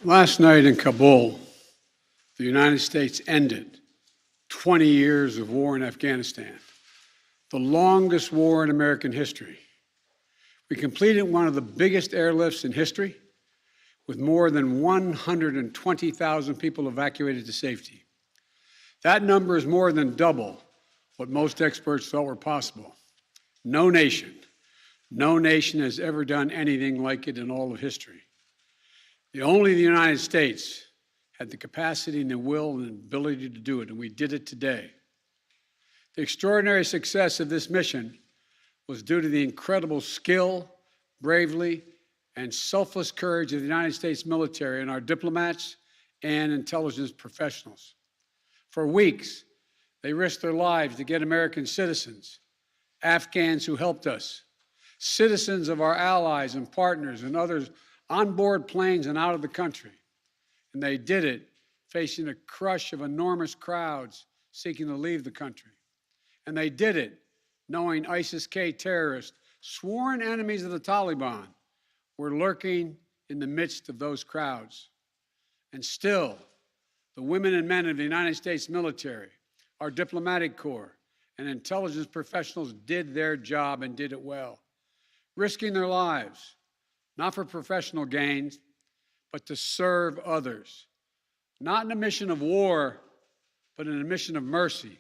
Last night in Kabul, the United States ended 20 years of war in Afghanistan, the longest war in American history. We completed one of the biggest airlifts in history, with more than 120,000 people evacuated to safety. That number is more than double what most experts thought were possible. No nation has ever done anything like it in all of history. Only the United States had the capacity and the will and ability to do it, and we did it today. The extraordinary success of this mission was due to the incredible skill, bravery, and selfless courage of the United States military and our diplomats and intelligence professionals. For weeks, they risked their lives to get American citizens, Afghans who helped us, citizens of our allies and partners and others on board planes and out of the country. And they did it facing a crush of enormous crowds seeking to leave the country. And they did it knowing ISIS-K terrorists, sworn enemies of the Taliban, were lurking in the midst of those crowds. And still, the women and men of the United States military, our diplomatic corps, and intelligence professionals did their job and did it well, risking their lives, not for professional gains, but to serve others, not in a mission of war, but in a mission of mercy.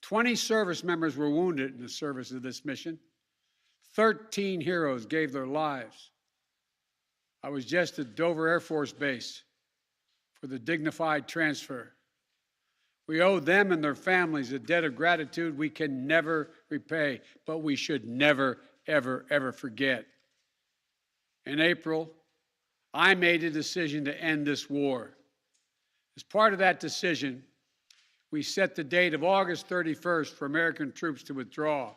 20 service members were wounded in the service of this mission. 13 heroes gave their lives. I was just at Dover Air Force Base for the dignified transfer. We owe them and their families a debt of gratitude we can never repay, but we should never, ever, ever forget. In April, I made a decision to end this war. As part of that decision, we set the date of August 31st for American troops to withdraw.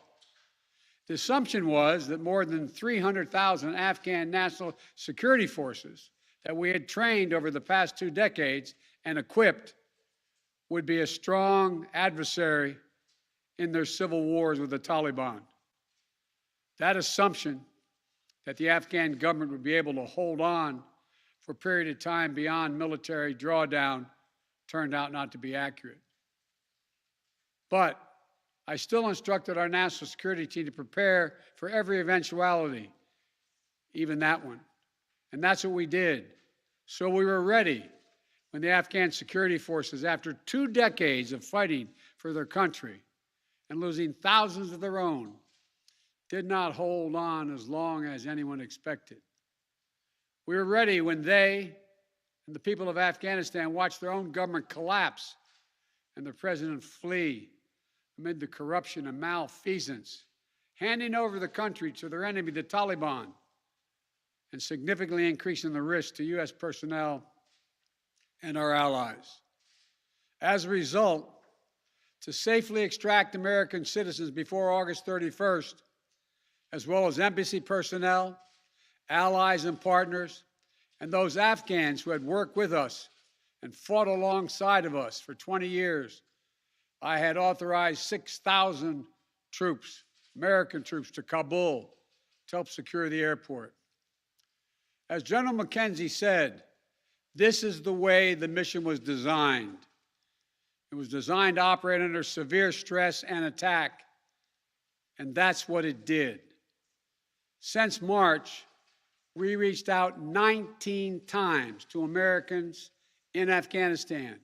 The assumption was that more than 300,000 Afghan national security forces that we had trained over the past 2 decades and equipped would be a strong adversary in their civil wars with the Taliban. That assumption that the Afghan government would be able to hold on for a period of time beyond military drawdown turned out not to be accurate. But I still instructed our national security team to prepare for every eventuality, even that one. And that's what we did. So we were ready when the Afghan security forces, after 2 decades of fighting for their country and losing thousands of their own, did not hold on as long as anyone expected. We were ready when they and the people of Afghanistan watched their own government collapse and the president flee amid the corruption and malfeasance, handing over the country to their enemy, the Taliban, and significantly increasing the risk to U.S. personnel and our allies. As a result, to safely extract American citizens before August 31st, as well as embassy personnel, allies and partners, and those Afghans who had worked with us and fought alongside of us for 20 years, I had authorized 6,000 troops, American troops, to Kabul to help secure the airport. As General McKenzie said, this is the way the mission was designed. It was designed to operate under severe stress and attack, and that's what it did. Since March, we reached out 19 times to Americans in Afghanistan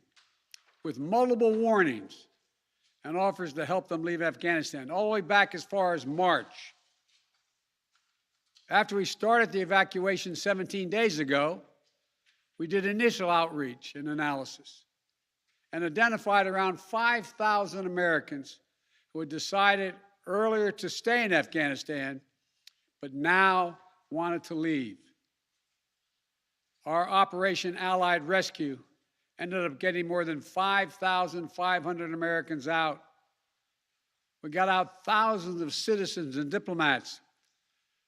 with multiple warnings and offers to help them leave Afghanistan, all the way back as far as March. After we started the evacuation 17 days ago, we did initial outreach and analysis and identified around 5,000 Americans who had decided earlier to stay in Afghanistan but now wanted to leave. Our Operation Allied Rescue ended up getting more than 5,500 Americans out. We got out thousands of citizens and diplomats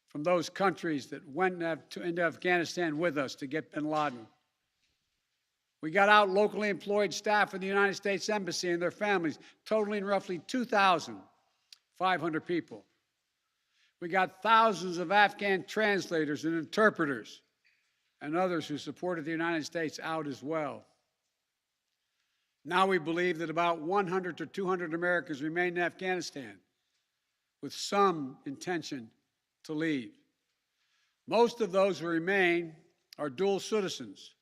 from those countries that went into Afghanistan with us to get bin Laden. We got out locally employed staff of the United States Embassy and their families, totaling roughly 2,500 people. We got thousands of Afghan translators and interpreters and others who supported the United States out as well. Now we believe that about 100 to 200 Americans remain in Afghanistan with some intention to leave. Most of those who remain are dual citizens,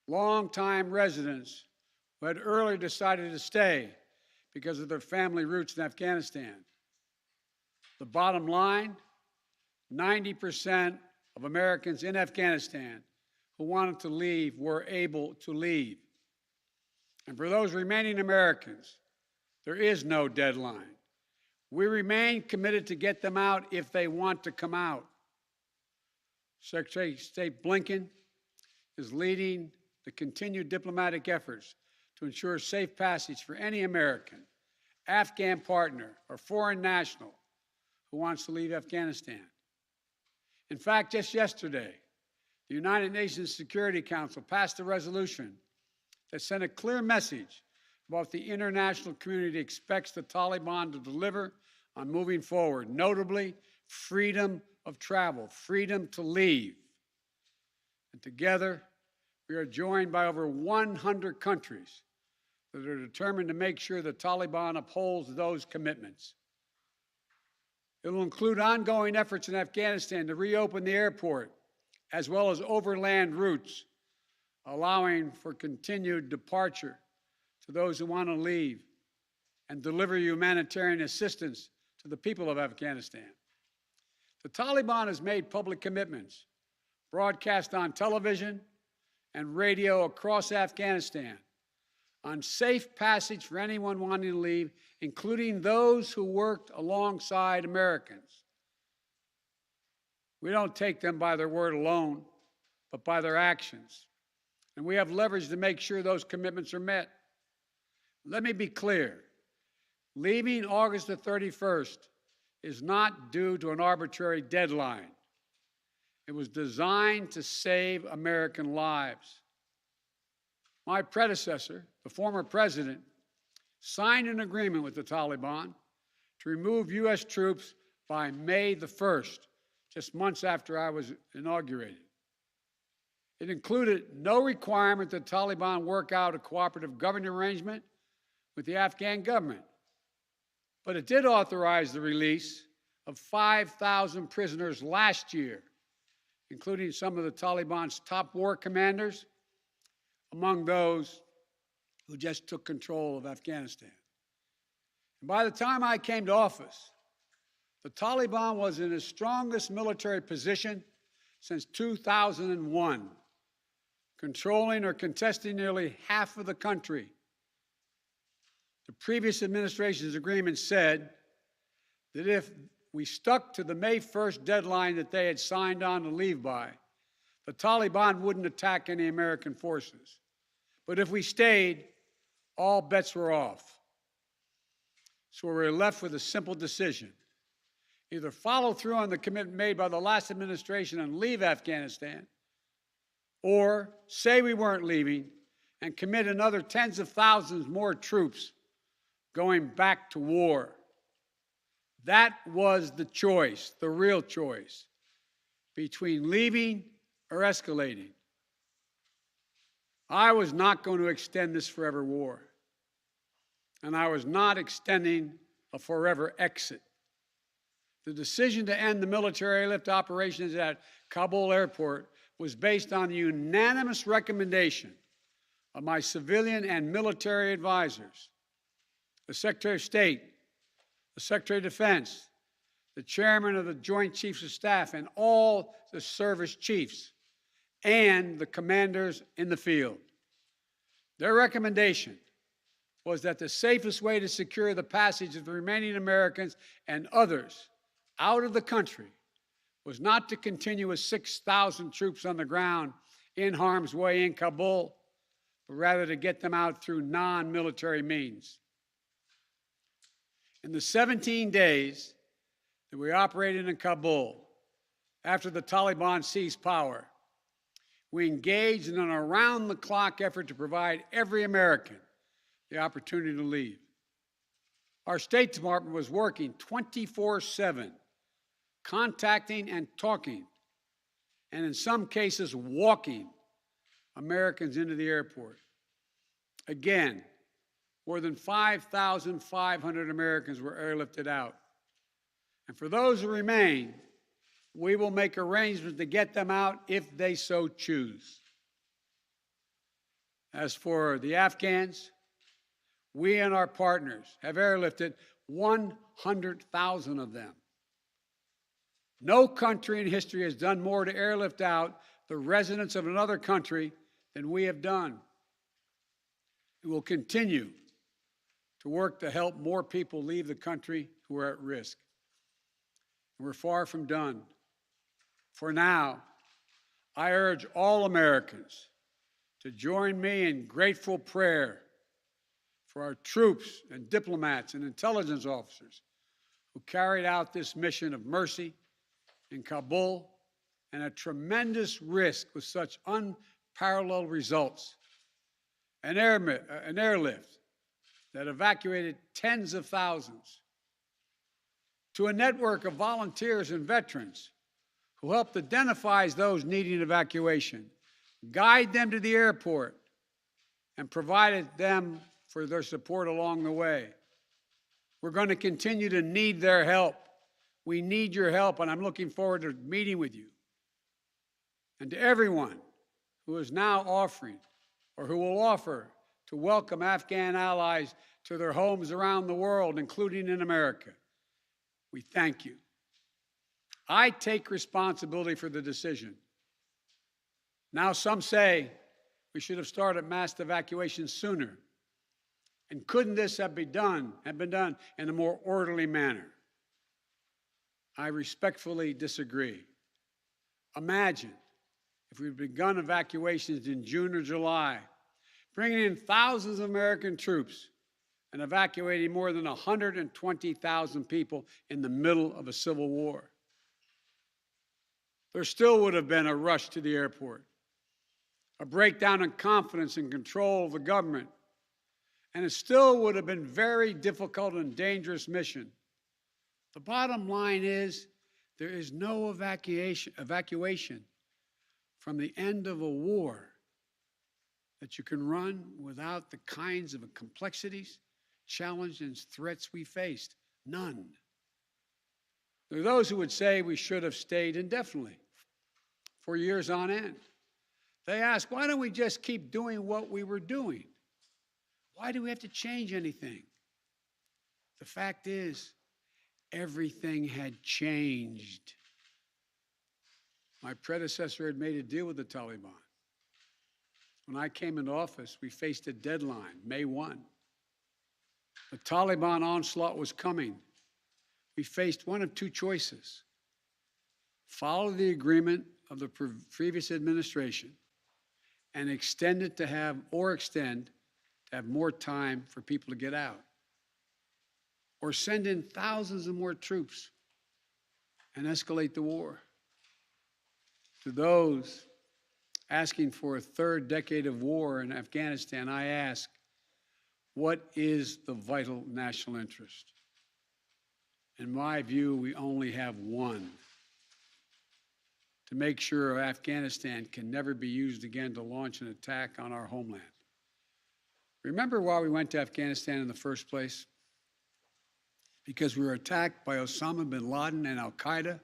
longtime residents who had earlier decided to stay because of their family roots in Afghanistan. The bottom line, 90% of Americans in Afghanistan who wanted to leave were able to leave. And for those remaining Americans, there is no deadline. We remain committed to get them out if they want to come out. Secretary of State Blinken is leading the continued diplomatic efforts to ensure safe passage for any American, Afghan partner, or foreign national who wants to leave Afghanistan. In fact, just yesterday, the United Nations Security Council passed a resolution that sent a clear message about what the international community expects the Taliban to deliver on moving forward, notably freedom of travel, freedom to leave. And together, we are joined by over 100 countries that are determined to make sure the Taliban upholds those commitments. It will include ongoing efforts in Afghanistan to reopen the airport, as well as overland routes, allowing for continued departure to those who want to leave and deliver humanitarian assistance to the people of Afghanistan. The Taliban has made public commitments, broadcast on television and radio across Afghanistan, on safe passage for anyone wanting to leave, including those who worked alongside Americans. We don't take them by their word alone, but by their actions. And we have leverage to make sure those commitments are met. Let me be clear. Leaving August the 31st is not due to an arbitrary deadline. It was designed to save American lives. My predecessor, the former president, signed an agreement with the Taliban to remove U.S. troops by May the 1st, just months after I was inaugurated. It included no requirement that the Taliban work out a cooperative governing arrangement with the Afghan government. But it did authorize the release of 5,000 prisoners last year, including some of the Taliban's top war commanders, among those who just took control of Afghanistan. And by the time I came to office, the Taliban was in its strongest military position since 2001, controlling or contesting nearly half of the country. The previous administration's agreement said that if we stuck to the May 1st deadline that they had signed on to leave by, the Taliban wouldn't attack any American forces. But if we stayed, all bets were off. So we were left with a simple decision. Either follow through on the commitment made by the last administration and leave Afghanistan, or say we weren't leaving and commit another tens of thousands more troops going back to war. That was the choice, the real choice, between leaving or escalating. I was not going to extend this forever war, and I was not extending a forever exit. The decision to end the military airlift operations at Kabul airport was based on the unanimous recommendation of my civilian and military advisors, the Secretary of State, the Secretary of Defense, the Chairman of the Joint Chiefs of Staff, and all the service chiefs, and the commanders in the field. Their recommendation was that the safest way to secure the passage of the remaining Americans and others out of the country was not to continue with 6,000 troops on the ground in harm's way in Kabul, but rather to get them out through non-military means. In the 17 days that we operated in Kabul, after the Taliban seized power, we engaged in an around-the-clock effort to provide every American the opportunity to leave. Our State Department was working 24/7, contacting and talking and in some cases walking Americans into the airport. Again, more than 5,500 Americans were airlifted out. And for those who remain, we will make arrangements to get them out if they so choose. As for the Afghans, we and our partners have airlifted 100,000 of them. No country in history has done more to airlift out the residents of another country than we have done. We will continue to work to help more people leave the country who are at risk. We're far from done. For now, I urge all Americans to join me in grateful prayer for our troops and diplomats and intelligence officers who carried out this mission of mercy in Kabul and at tremendous risk with such unparalleled results. An airlift that evacuated tens of thousands, to a network of volunteers and veterans who helped identify those needing evacuation, guide them to the airport, and provided them for their support along the way. We're going to continue to need their help. We need your help, and I'm looking forward to meeting with you. And to everyone who is now offering or who will offer to welcome Afghan allies to their homes around the world, including in America, we thank you. I take responsibility for the decision. Now some say we should have started mass evacuation sooner. And couldn't this have been done in a more orderly manner? I respectfully disagree. Imagine if we'd begun evacuations in June or July, bringing in thousands of American troops and evacuating more than 120,000 people in the middle of a civil war. There still would have been a rush to the airport, a breakdown in confidence and control of the government, and it still would have been very difficult and dangerous mission. The bottom line is there is no evacuation from the end of a war that you can run without the kinds of complexities, challenges, and threats we faced. None. There are those who would say we should have stayed indefinitely for years on end. They ask, why don't we just keep doing what we were doing? Why do we have to change anything? The fact is, everything had changed. My predecessor had made a deal with the Taliban. When I came into office, we faced a deadline, May 1. The Taliban onslaught was coming. We faced one of two choices: follow the agreement of the previous administration and extend to have more time for people to get out, or send in thousands of more troops and escalate the war. To those asking for a third decade of war in Afghanistan, I ask, what is the vital national interest? In my view, we only have one: to make sure Afghanistan can never be used again to launch an attack on our homeland. Remember why we went to Afghanistan in the first place? Because we were attacked by Osama bin Laden and al-Qaeda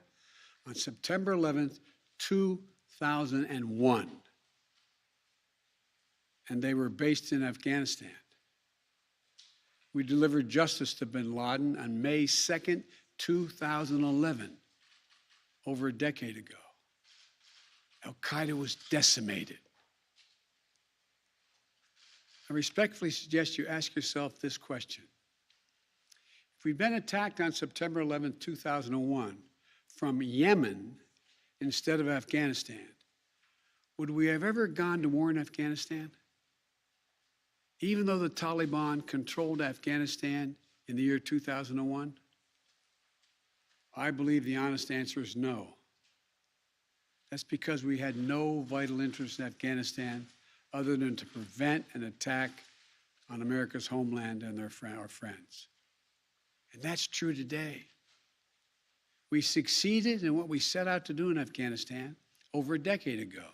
on September 11th, 2001. And they were based in Afghanistan. We delivered justice to bin Laden on May 2nd, 2011, over a decade ago. Al-Qaeda was decimated. I respectfully suggest you ask yourself this question. If we'd been attacked on September 11, 2001, from Yemen instead of Afghanistan, would we have ever gone to war in Afghanistan? Even though the Taliban controlled Afghanistan in the year 2001? I believe the honest answer is no. That's because we had no vital interest in Afghanistan other than to prevent an attack on America's homeland and our friends. And that's true today. We succeeded in what we set out to do in Afghanistan, over a decade ago.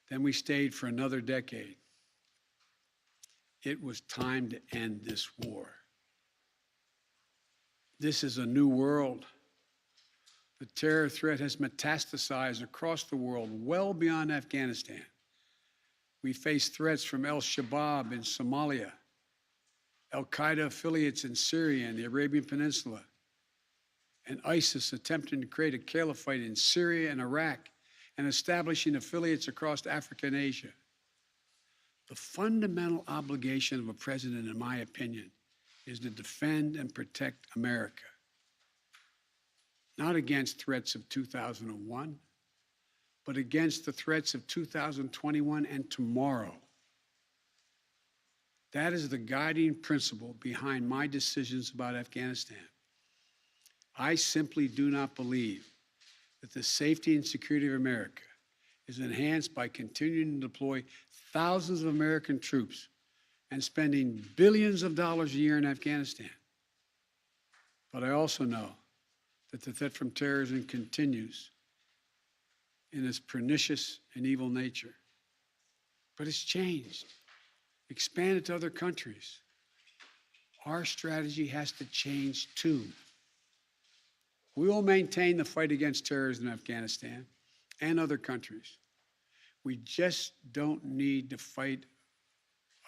Then we stayed for another decade. It was time to end this war. This is a new world. The terror threat has metastasized across the world, well beyond Afghanistan. We face threats from al-Shabaab in Somalia, al-Qaeda affiliates in Syria and the Arabian Peninsula, and ISIS attempting to create a caliphate in Syria and Iraq and establishing affiliates across Africa and Asia. The fundamental obligation of a president, in my opinion, is to defend and protect America. Not against threats of 2001, but against the threats of 2021 and tomorrow. That is the guiding principle behind my decisions about Afghanistan. I simply do not believe that the safety and security of America is enhanced by continuing to deploy thousands of American troops and spending billions of dollars a year in Afghanistan. But I also know that the threat from terrorism continues in its pernicious and evil nature. But it's changed, expanded to other countries. Our strategy has to change too. We will maintain the fight against terrorism in Afghanistan and other countries. We just don't need to fight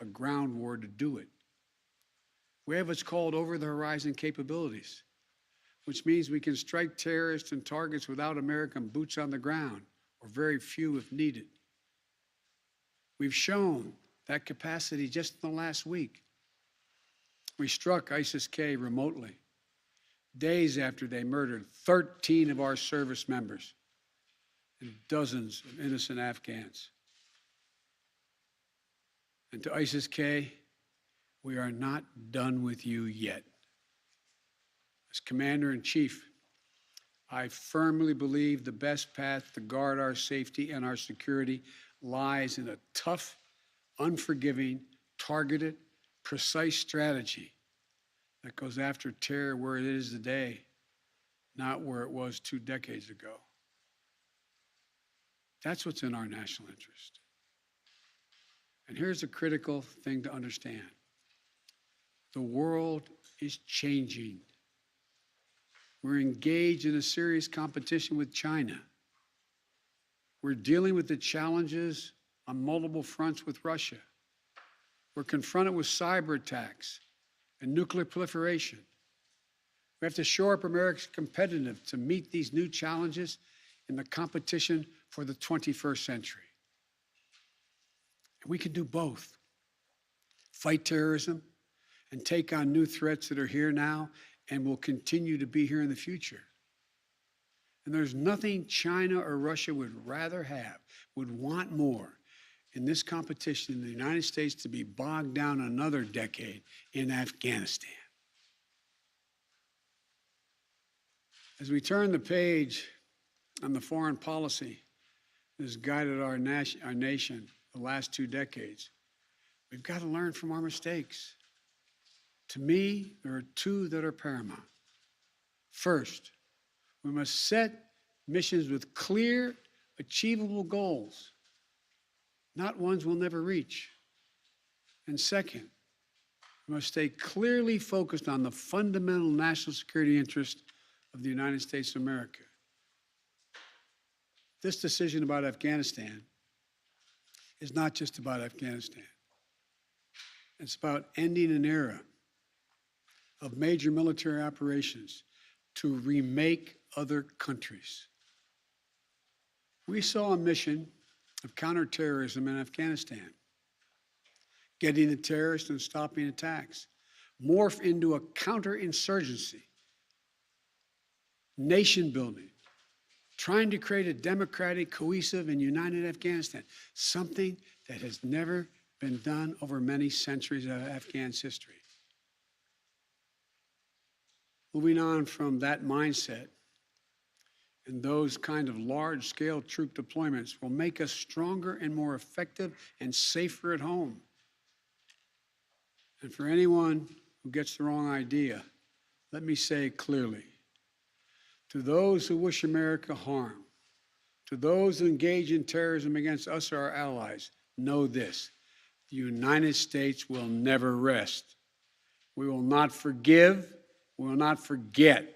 a ground war to do it. We have what's called over-the-horizon capabilities, which means we can strike terrorists and targets without American boots on the ground, or very few if needed. We've shown that capacity just in the last week. We struck ISIS-K remotely, days after they murdered 13 of our service members and dozens of innocent Afghans. And to ISIS-K, we are not done with you yet. As Commander-in-Chief, I firmly believe the best path to guard our safety and our security lies in a tough, unforgiving, targeted, precise strategy that goes after terror where it is today, not where it was 2 decades ago. That's what's in our national interest. And here's a critical thing to understand. The world is changing. We're engaged in a serious competition with China. We're dealing with the challenges on multiple fronts with Russia. We're confronted with cyber attacks and nuclear proliferation. We have to shore up America's competitiveness to meet these new challenges in the competition for the 21st century. And we can do both. Fight terrorism and take on new threats that are here now and will continue to be here in the future. And there's nothing China or Russia would rather have, would want more in this competition in the United States to be bogged down another decade in Afghanistan. As we turn the page on the foreign policy that has guided our nation the last 2 decades, we've got to learn from our mistakes. To me, there are 2 that are paramount. First, we must set missions with clear, achievable goals, not ones we'll never reach. And second, we must stay clearly focused on the fundamental national security interest of the United States of America. This decision about Afghanistan is not just about Afghanistan. It's about ending an era of major military operations to remake other countries. We saw a mission of counterterrorism in Afghanistan, getting the terrorists and stopping attacks, morph into a counterinsurgency, nation building, trying to create a democratic, cohesive, and united Afghanistan, something that has never been done over many centuries of Afghan's history. Moving on from that mindset, and those kind of large-scale troop deployments will make us stronger and more effective and safer at home. And for anyone who gets the wrong idea, let me say clearly, to those who wish America harm, To those who engage in terrorism against us or our allies, know this: the United States will never rest. We will not forgive. We will not forget.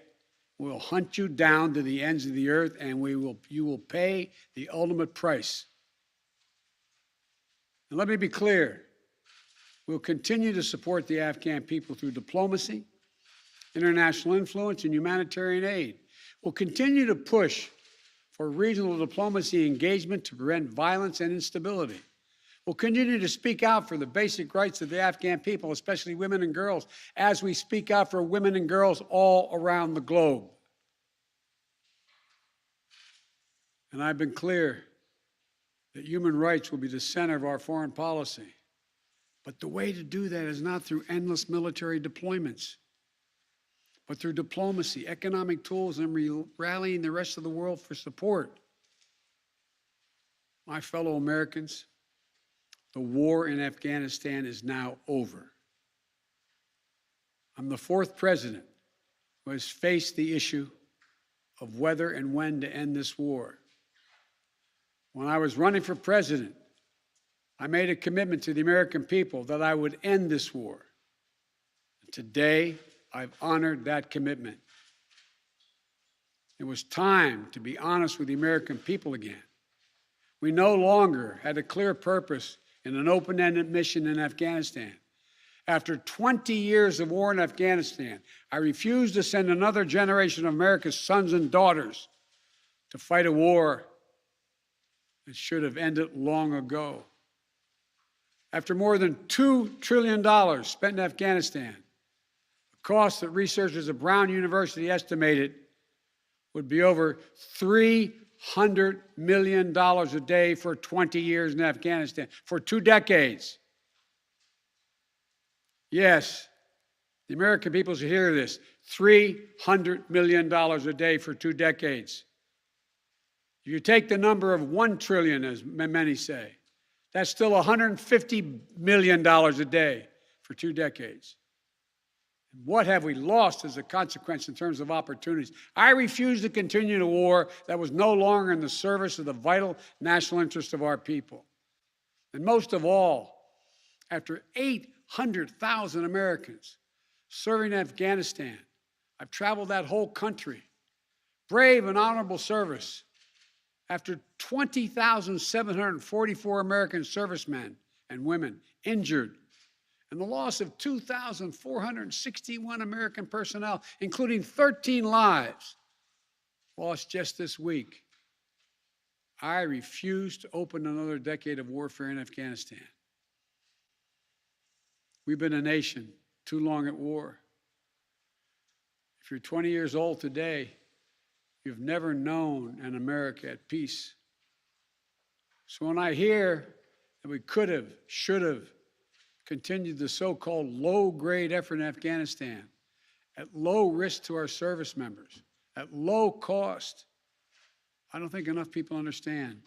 We will hunt you down to the ends of the earth, and you will pay the ultimate price. And let me be clear. We'll continue to support the Afghan people through diplomacy, international influence, and humanitarian aid. We'll continue to push for regional diplomacy engagement to prevent violence and instability. We'll continue to speak out for the basic rights of the Afghan people, especially women and girls, as we speak out for women and girls all around the globe. And I've been clear that human rights will be the center of our foreign policy. But the way to do that is not through endless military deployments, but through diplomacy, economic tools, and rallying the rest of the world for support. My fellow Americans, the war in Afghanistan is now over. I'm the fourth president who has faced the issue of whether and when to end this war. When I was running for president, I made a commitment to the American people that I would end this war. And today, I've honored that commitment. It was time to be honest with the American people again. We no longer had a clear purpose in an open-ended mission in Afghanistan. After 20 years of war in Afghanistan, I refused to send another generation of America's sons and daughters to fight a war that should have ended long ago. After more than $2 trillion spent in Afghanistan, the cost that researchers at Brown University estimated would be over $300 million a day for 20 years in Afghanistan, for 2 decades. Yes, the American people should hear this: $300 million a day for 2 decades. If you take the number of 1 trillion, as many say, that's still $150 million a day for 2 decades. What have we lost as a consequence in terms of opportunities? I refuse to continue a war that was no longer in the service of the vital national interest of our people. And most of all, after 800,000 Americans serving in Afghanistan, I've traveled that whole country, brave and honorable service. After 20,744 American servicemen and women injured, and the loss of 2,461 American personnel, including 13 lives lost just this week, I refuse to open another decade of warfare in Afghanistan. We've been a nation too long at war. If you're 20 years old today, you've never known an America at peace. So when I hear that we could have, should have continued the so-called low-grade effort in Afghanistan at low risk to our service members, at low cost, I don't think enough people understand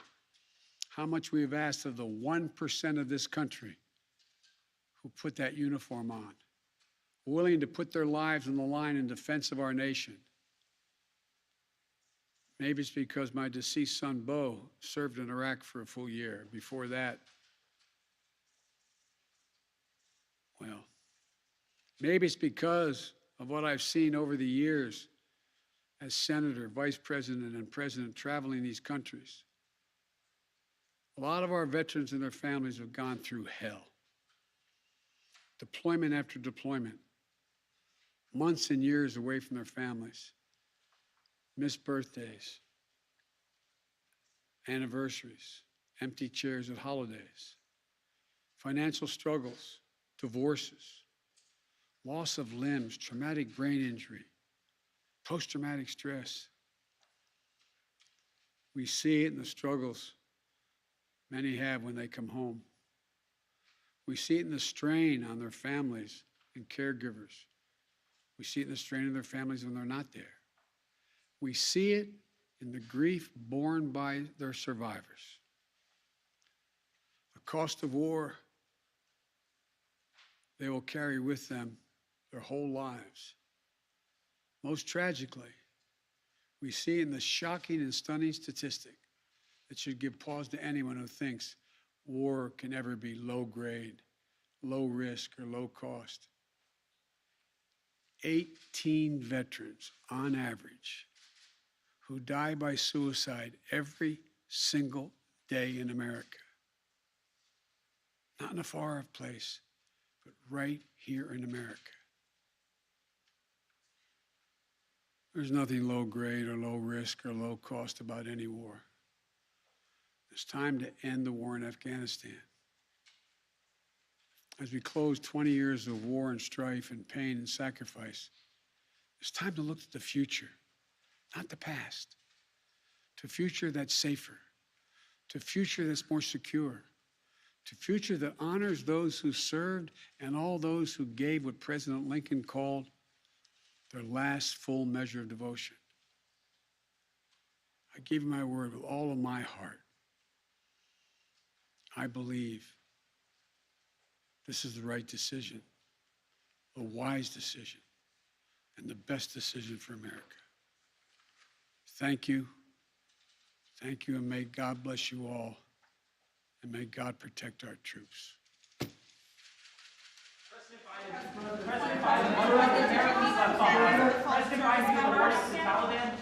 how much we have asked of the 1% of this country who put that uniform on, willing to put their lives on the line in defense of our nation. Maybe it's because my deceased son, Bo, served in Iraq for a full year. Before that, well, maybe it's because of what I've seen over the years as senator, vice president, and president traveling these countries. A lot of our veterans and their families have gone through hell. Deployment after deployment, months and years away from their families. Missed birthdays, anniversaries, empty chairs at holidays, financial struggles, divorces, loss of limbs, traumatic brain injury, post-traumatic stress. We see it in the struggles many have when they come home. We see it in the strain on their families and caregivers. We see it in the strain on their families when they're not there. We see it in the grief borne by their survivors. The cost of war they will carry with them their whole lives. Most tragically, we see in the shocking and stunning statistic that should give pause to anyone who thinks war can ever be low grade, low risk, or low cost. 18 veterans, on average, who die by suicide every single day in America. Not in a far-off place, but right here in America. There's nothing low grade or low risk or low cost about any war. It's time to end the war in Afghanistan. As we close 20 years of war and strife and pain and sacrifice, it's time to look to the future, not the past, to a future that's safer, to a future that's more secure, to a future that honors those who served and all those who gave what President Lincoln called their last full measure of devotion. I give you my word with all of my heart. I believe this is the right decision, the wise decision, and the best decision for America. Thank you. Thank you, and may God bless you all, and may God protect our troops. President Biden, President Biden, the worst Taliban